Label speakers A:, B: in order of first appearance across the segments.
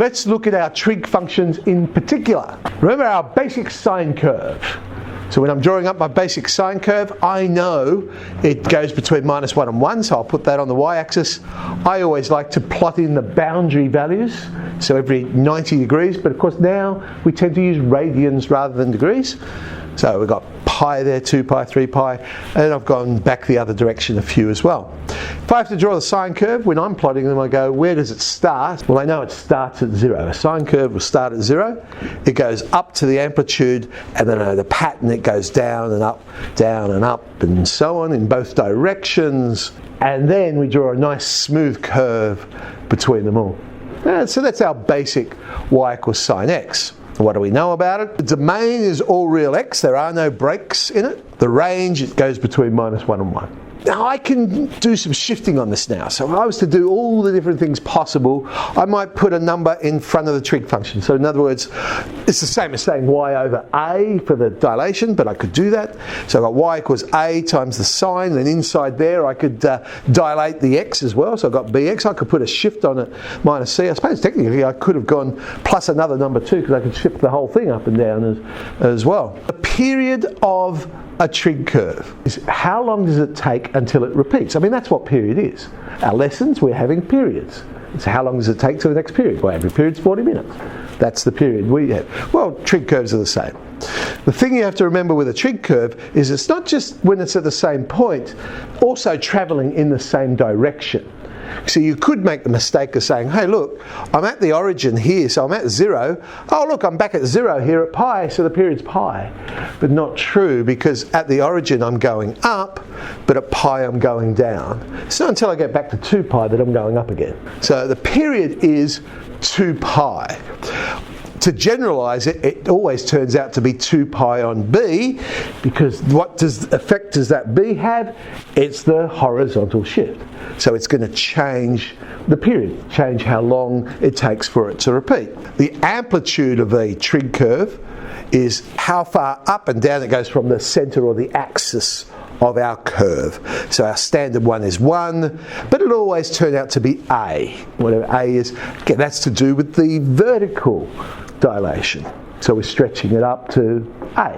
A: Let's look at our trig functions in particular. Remember our basic sine curve. So when I'm drawing up my basic sine curve, I know it goes between -1 and 1, so I'll put that on the y-axis. I always like to plot in the boundary values, so every 90 degrees, but of course now we tend to use radians rather than degrees. So we've got pi there, 2 pi, 3 pi, and I've gone back the other direction a few as well. If I have to draw the sine curve, when I'm plotting them I go, where does it start? Well, I know it starts at 0. A sine curve will start at 0, it goes up to the amplitude, and then I know the pattern, it goes down and up, and so on in both directions, and then we draw a nice smooth curve between them all. So that's our basic y equals sine x. What do we know about it? The domain is all real x, there are no breaks in it. The range, it goes between -1 and 1. Now I can do some shifting on this now. So if I was to do all the different things possible, I might put a number in front of the trig function. So in other words, it's the same as saying y over a for the dilation, but I could do that. So I've got y equals a times the sine, and inside there I could dilate the x as well. So I've got bx, I could put a shift on it, minus c. I suppose technically I could have gone plus another number too, because I could shift the whole thing up and down as well. The period of a trig curve is how long does it take until it repeats? I mean, that's what period is. Our lessons, we're having periods. So how long does it take to the next period? Well, every period's 40 minutes. That's the period we have. Well, trig curves are the same. The thing you have to remember with a trig curve is it's not just when it's at the same point, also travelling in the same direction. So you could make the mistake of saying, hey look, I'm at the origin here, so I'm at 0. Oh look, I'm back at 0 here at pi, so the period's pi. But not true, because at the origin I'm going up, but at pi I'm going down. It's not until I get back to 2 pi that I'm going up again. So the period is 2 pi. To generalise it, it always turns out to be 2 pi on b, because what effect does that b have? It's the horizontal shift. So it's going to change the period, change how long it takes for it to repeat. The amplitude of a trig curve is how far up and down it goes from the centre or the axis of our curve. So our standard one is 1, but it'll always turn out to be a. Whatever a is, okay, that's to do with the vertical dilation. So we're stretching it up to a.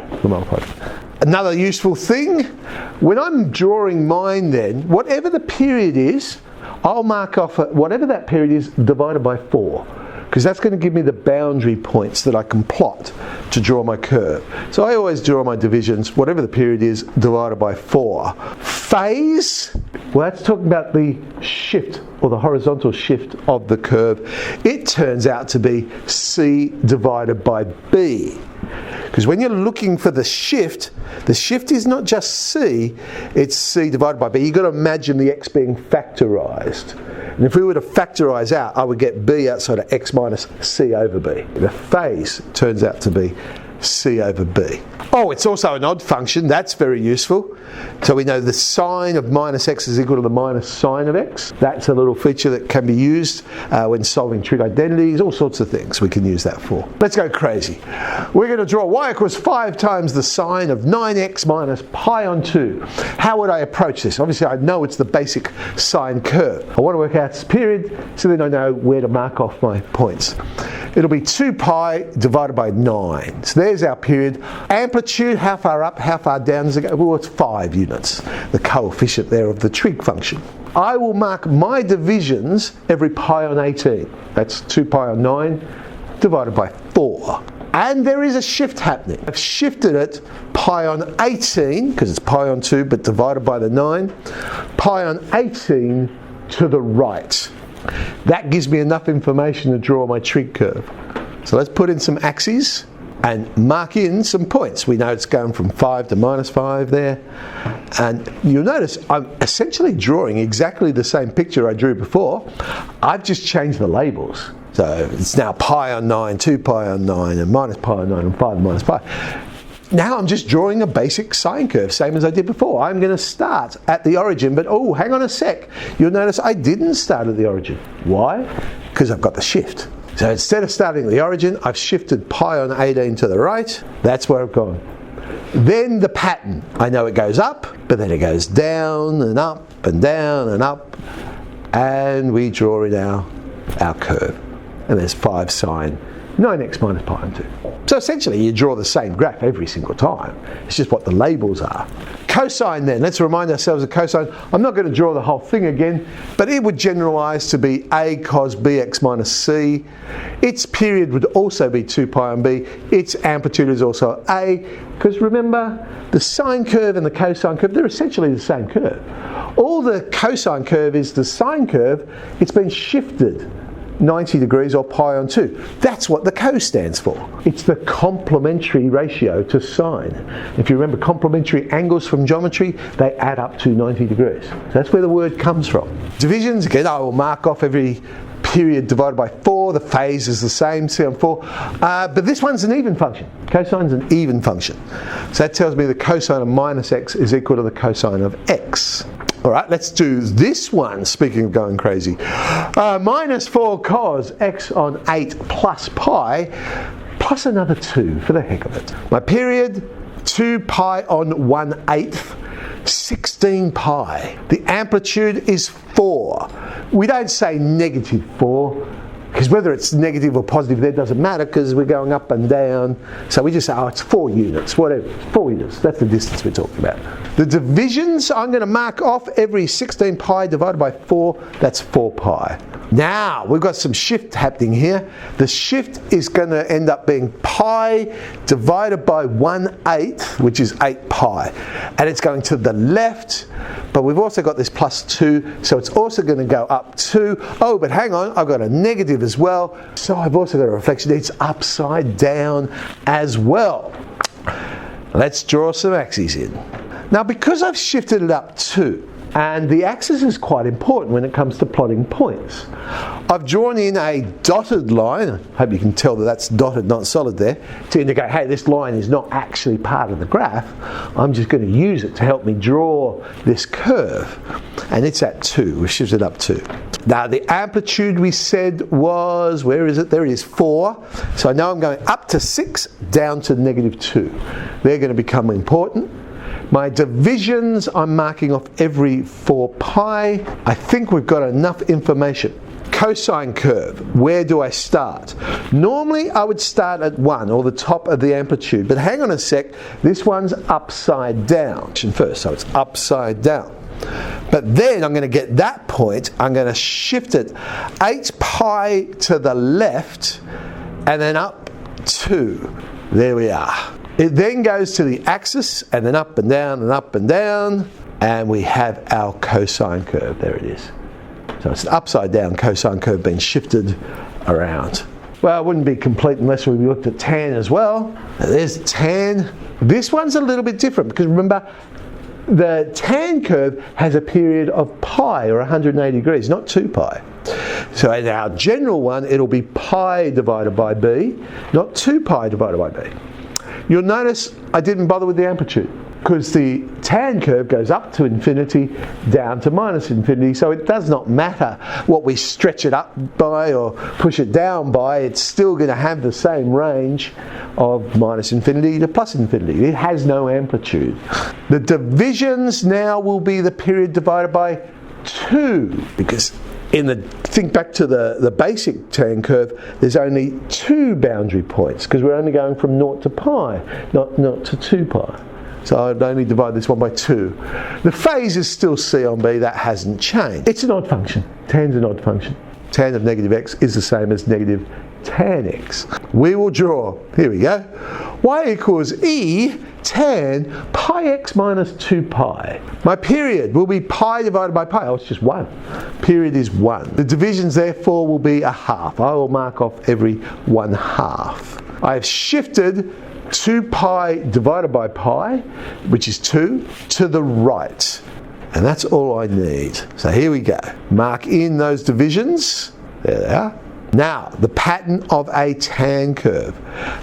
A: Another useful thing, when I'm drawing mine then, whatever the period is, I'll mark off whatever that period is divided by 4. Because that's going to give me the boundary points that I can plot to draw my curve. So I always draw my divisions, whatever the period is, divided by 4. Phase, well that's talking about the shift, or the horizontal shift of the curve. It turns out to be c divided by b. Because when you're looking for the shift is not just c, it's c divided by b. You've got to imagine the x being factorised. And if we were to factorise out, I would get b outside of x minus c over b. The phase turns out to be c over b. Oh, it's also an odd function, that's very useful. So we know the sine of minus x is equal to the minus sine of x. That's a little feature that can be used when solving trig identities, all sorts of things we can use that for. Let's go crazy. We're going to draw y equals 5 times the sine of 9x minus pi on 2. How would I approach this? Obviously I know it's the basic sine curve. I want to work out its period, so then I know where to mark off my points. It'll be 2 pi divided by 9. So there's our period. Amplitude, how far up, how far down does it go? Well, it's 5 units, the coefficient there of the trig function. I will mark my divisions every pi on 18. That's 2 pi on 9 divided by 4. And there is a shift happening. I've shifted it pi on 18, because it's pi on 2, but divided by the 9, pi on 18 to the right. That gives me enough information to draw my trig curve. So let's put in some axes and mark in some points. We know it's going from 5 to minus 5 there. And you'll notice I'm essentially drawing exactly the same picture I drew before. I've just changed the labels. So it's now pi on 9, 2 pi on 9, and minus pi on 9, and 5 minus pi. Now I'm just drawing a basic sine curve, same as I did before. I'm going to start at the origin, but oh, hang on a sec. You'll notice I didn't start at the origin. Why? Because I've got the shift. So instead of starting at the origin, I've shifted pi on 18 to the right. That's where I've gone. Then the pattern. I know it goes up, but then it goes down and up and down and up. And we draw in our curve. and there's 5 sine 9x minus pi on 2. So essentially you draw the same graph every single time. It's just what the labels are. Cosine then, let's remind ourselves of cosine. I'm not going to draw the whole thing again, but it would generalise to be a cos bx minus c. Its period would also be 2 pi on b. Its amplitude is also a, because remember, the sine curve and the cosine curve, they're essentially the same curve. All the cosine curve is the sine curve, it's been shifted 90 degrees or pi on 2. That's what the cos stands for. It's the complementary ratio to sine. If you remember complementary angles from geometry, they add up to 90 degrees. So that's where the word comes from. Divisions, again, I will mark off every period divided by 4. The phase is the same, c on 4. But this one's an even function. Cosine's an even function. So that tells me the cosine of minus x is equal to the cosine of x. All right, let's do this one, speaking of going crazy. Minus 4 cos x on 8 plus pi, plus another 2 for the heck of it. My period, 2 pi on 1/8, 16 pi. The amplitude is 4. We don't say negative 4, because whether it's negative or positive there doesn't matter, because we're going up and down. So we just say, oh, it's 4 units, whatever, 4 units. That's the distance we're talking about. The divisions, I'm going to mark off every 16 pi divided by 4, that's 4 pi. Now, we've got some shift happening here. The shift is going to end up being pi divided by 1/8, which is 8 pi. And it's going to the left, but we've also got this plus 2, so it's also going to go up 2. Oh, but hang on, I've got a negative as well, so I've also got a reflection. It's upside down as well. Let's draw some axes in. Now, because I've shifted it up 2, and the axis is quite important when it comes to plotting points, I've drawn in a dotted line. I hope you can tell that that's dotted, not solid there, to indicate, hey, this line is not actually part of the graph. I'm just going to use it to help me draw this curve. And it's at 2. We've shifted up 2. Now, the amplitude we said was, where is it? There it is, 4. So I know I'm going up to 6, down to negative 2. They're going to become important. My divisions, I'm marking off every 4 pi. I think we've got enough information. Cosine curve, where do I start? Normally I would start at 1, or the top of the amplitude, but hang on a sec, this one's upside down first, so it's upside down. But then I'm going to get that point, I'm going to shift it 8 pi to the left, and then up 2. There we are. It then goes to the axis, and then up and down and up and down, and we have our cosine curve. There it is. So it's an upside down cosine curve being shifted around. Well, it wouldn't be complete unless we looked at tan as well. Now, there's tan. This one's a little bit different, because remember, the tan curve has a period of pi, or 180 degrees, not 2 pi. So in our general one, it'll be pi divided by b, not 2 pi divided by b. You'll notice I didn't bother with the amplitude, because the tan curve goes up to infinity, down to minus infinity, so it does not matter what we stretch it up by or push it down by, it's still going to have the same range of minus infinity to plus infinity. It has no amplitude. The divisions now will be the period divided by 2, because think back to the basic tan curve, there's only 2 boundary points, because we're only going from 0 to pi, not to 2 pi. So I'd only divide this one by 2. The phase is still c on b, that hasn't changed. It's an odd function. Tan's an odd function. Tan of negative x is the same as negative tan x. We will draw, here we go, y equals e tan pi x minus 2 pi. My period will be pi divided by pi. Oh, it's just 1. Period is 1. The divisions therefore will be a half. I will mark off every 1/2. I have shifted 2 pi divided by pi, which is 2, to the right. And that's all I need. So here we go. Mark in those divisions. There they are. Now, the pattern of a tan curve.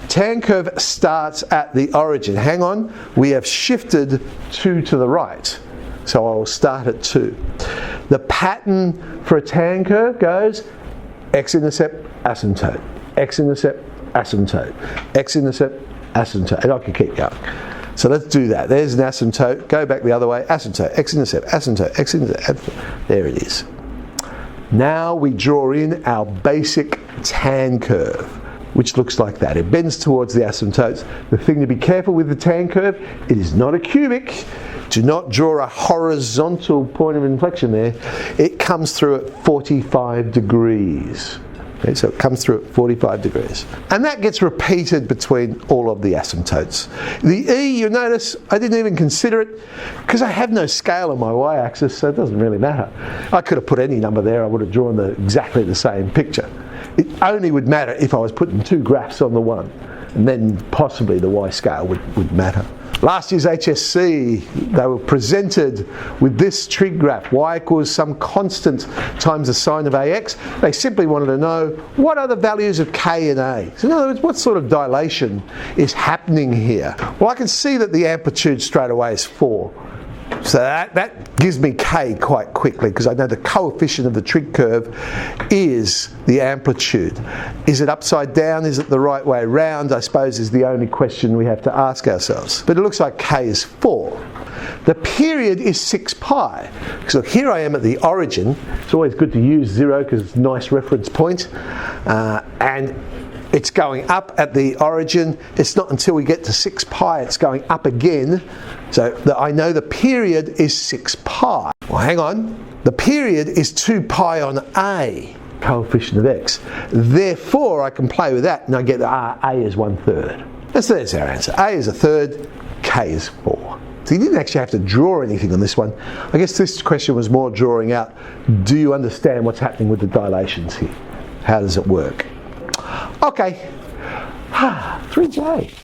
A: Tan curve starts at the origin. Hang on, we have shifted 2 to the right. So I will start at 2. The pattern for a tan curve goes x-intercept, asymptote, x-intercept, asymptote, x-intercept, asymptote, and I can keep going. So let's do that. There's an asymptote, go back the other way, asymptote, x-intercept, asymptote, x-intercept, there it is. Now we draw in our basic tan curve, which looks like that. It bends towards the asymptotes. The thing to be careful with the tan curve, it is not a cubic. Do not draw a horizontal point of inflection there. It comes through at 45 degrees. Okay, so it comes through at 45 degrees. And that gets repeated between all of the asymptotes. The E, you'll notice, I didn't even consider it because I have no scale on my y-axis, so it doesn't really matter. I could have put any number there, I would have drawn exactly the same picture. It only would matter if I was putting two graphs on the one, and then possibly the y scale would matter. Last year's HSC, they were presented with this trig graph, y equals some constant times the sine of AX. They simply wanted to know what are the values of K and A. So in other words, what sort of dilation is happening here? Well, I can see that the amplitude straight away is 4. So that gives me K quite quickly because I know the coefficient of the trig curve is the amplitude. Is it upside down? Is it the right way round? I suppose is the only question we have to ask ourselves. But it looks like K is 4. The period is 6 pi. So here I am at the origin. It's always good to use 0 because it's a nice reference point. And it's going up at the origin. It's not until we get to 6 pi it's going up again. So I know the period is 6 pi. Well, hang on. The period is 2 pi on A, coefficient of x. Therefore, I can play with that and I get A is 1/3. There's our answer. A is 1/3, K is 4. So you didn't actually have to draw anything on this one. I guess this question was more drawing out, do you understand what's happening with the dilations here? How does it work? Okay, 3J.